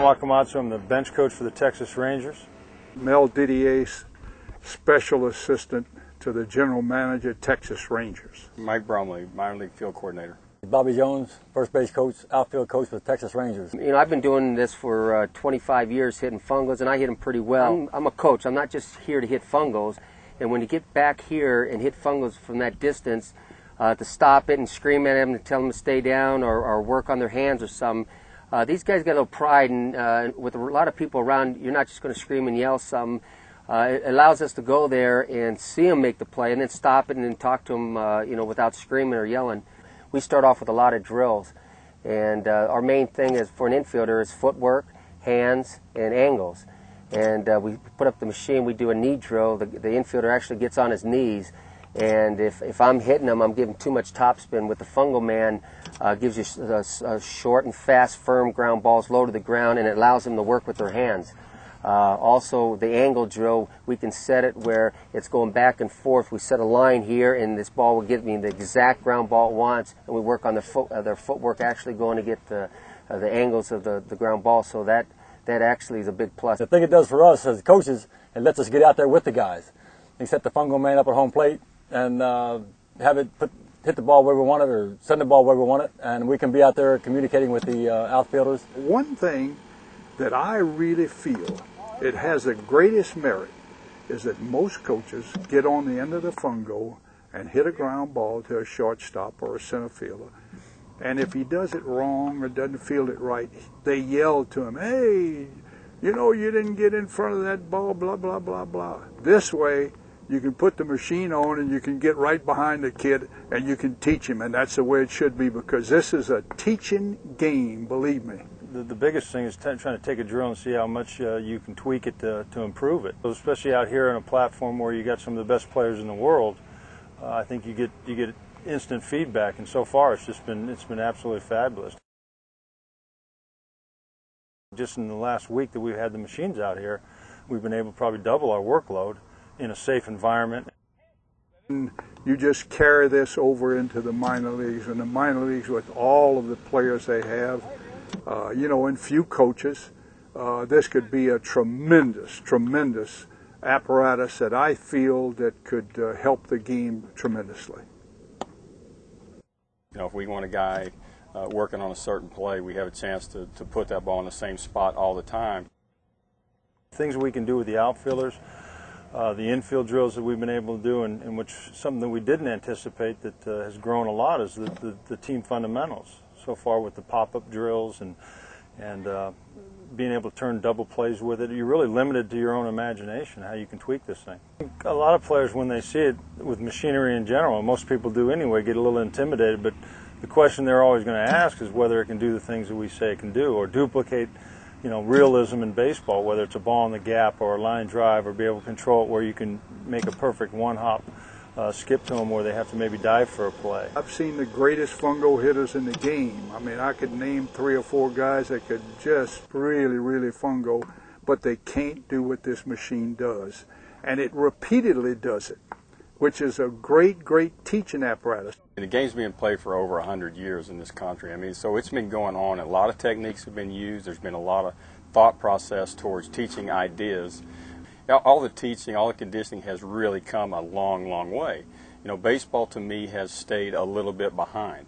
Wakamatsu. I'm the bench coach for the Texas Rangers. Mel Didier, special assistant to the general manager, Texas Rangers. Mike Bromley, minor league field coordinator. Bobby Jones, first base coach, outfield coach for the Texas Rangers. You know, I've been doing this for 25 years, hitting fungos, and I hit them pretty well. I'm a coach. I'm not just here to hit fungos. And when you get back here and hit fungos from that distance, to stop it and scream at them and tell them to stay down or work on their hands or something, these guys got a little pride, and with a lot of people around, you're not just going to scream and yell something. It allows us to go there and see them make the play and then stop it and then talk to them, without screaming or yelling. We start off with a lot of drills, and our main thing is for an infielder is footwork, hands, and angles. And we put up the machine, we do a knee drill. The infielder actually gets on his knees, and if I'm hitting him, I'm giving too much topspin. With the FungoMan, gives you short and fast, firm ground balls low to the ground, and it allows them to work with their hands. Also, the angle drill, we can set it where it's going back and forth. We set a line here, and this ball will give me the exact ground ball it wants, and we work on their footwork actually going to get the angles of the ground ball, so that actually is a big plus. The thing it does for us as coaches, it lets us get out there with the guys. We set the FungoMan up at home plate and have it hit the ball where we want it or send the ball where we want it, and we can be out there communicating with the outfielders. One thing that I really feel it has the greatest merit is that most coaches get on the end of the fungo and hit a ground ball to a shortstop or a center fielder. And if he does it wrong or doesn't field it right, they yell to him, "Hey, you didn't get in front of that ball, blah, blah, blah, blah." This way, you can put the machine on and you can get right behind the kid and you can teach him. And that's the way it should be, because this is a teaching game, believe me. The biggest thing is trying to take a drill and see how much you can tweak it to improve it. Especially out here on a platform where you got some of the best players in the world, I think you get instant feedback, and so far it's been absolutely fabulous. Just in the last week that we've had the machines out here, we've been able to probably double our workload in a safe environment. And you just carry this over into the minor leagues, and the minor leagues with all of the players they have. And few coaches, this could be a tremendous apparatus that I feel that could help the game tremendously. If we want a guy working on a certain play, we have a chance to put that ball in the same spot all the time. Things we can do with the outfielders, the infield drills that we've been able to do, and which something that we didn't anticipate that has grown a lot is the team fundamentals. So far with the pop-up drills and being able to turn double plays with it, you're really limited to your own imagination how you can tweak this thing. A lot of players, when they see it with machinery in general, and most people do anyway, get a little intimidated, but the question they're always going to ask is whether it can do the things that we say it can do, or duplicate realism in baseball, whether it's a ball in the gap or a line drive, or be able to control it where you can make a perfect one-hop skip to them where they have to maybe dive for a play. I've seen the greatest fungo hitters in the game. I mean, I could name 3 or 4 guys that could just really fungo, but they can't do what this machine does. And it repeatedly does it, which is a great teaching apparatus. And the game's been played for over 100 years in this country. I mean, so it's been going on. A lot of techniques have been used. There's been a lot of thought process towards teaching ideas. All the teaching, all the conditioning has really come a long way. Baseball to me has stayed a little bit behind.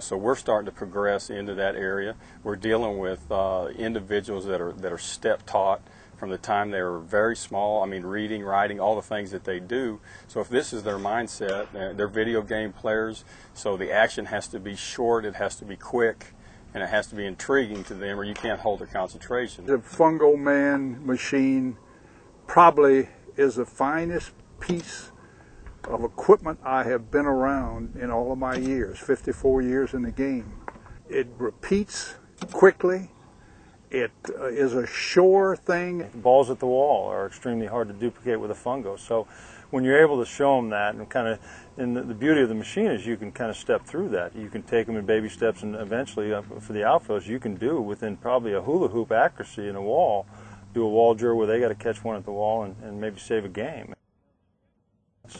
So we're starting to progress into that area. We're dealing with individuals that are step taught from the time they were very small. I mean, reading, writing, all the things that they do. So if this is their mindset, they're video game players, so the action has to be short, it has to be quick, and it has to be intriguing to them, or you can't hold their concentration. The FungoMan machine probably is the finest piece of equipment I have been around in all of my years, 54 years in the game. It repeats quickly. It is a sure thing. Balls at the wall are extremely hard to duplicate with a fungo. So when you're able to show them that, and the beauty of the machine is you can kind of step through that. You can take them in baby steps, and eventually for the outfielders you can do within probably a hula hoop accuracy in a wall, do a wall drill where they got to catch one at the wall and maybe save a game.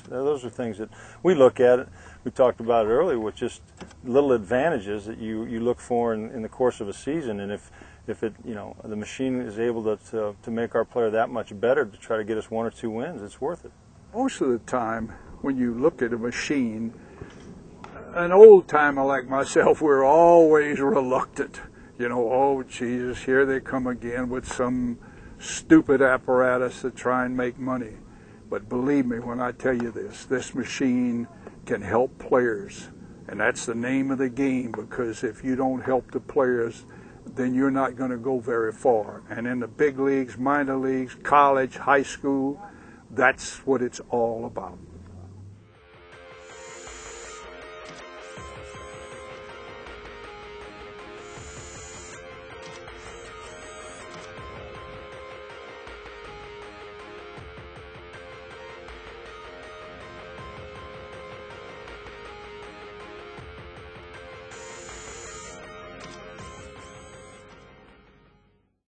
Those are things that we look at. We talked about it earlier with just little advantages that you look for in the course of a season, and if if it, you know, the machine is able to make our player that much better to try to get us 1 or 2 wins, it's worth it. Most of the time, when you look at a machine, an old timer like myself, we're always reluctant. You know, oh Jesus, here they come again with some stupid apparatus to try and make money. But believe me when I tell you this machine can help players. And that's the name of the game, because if you don't help the players, then you're not going to go very far. And in the big leagues, minor leagues, college, high school, that's what it's all about.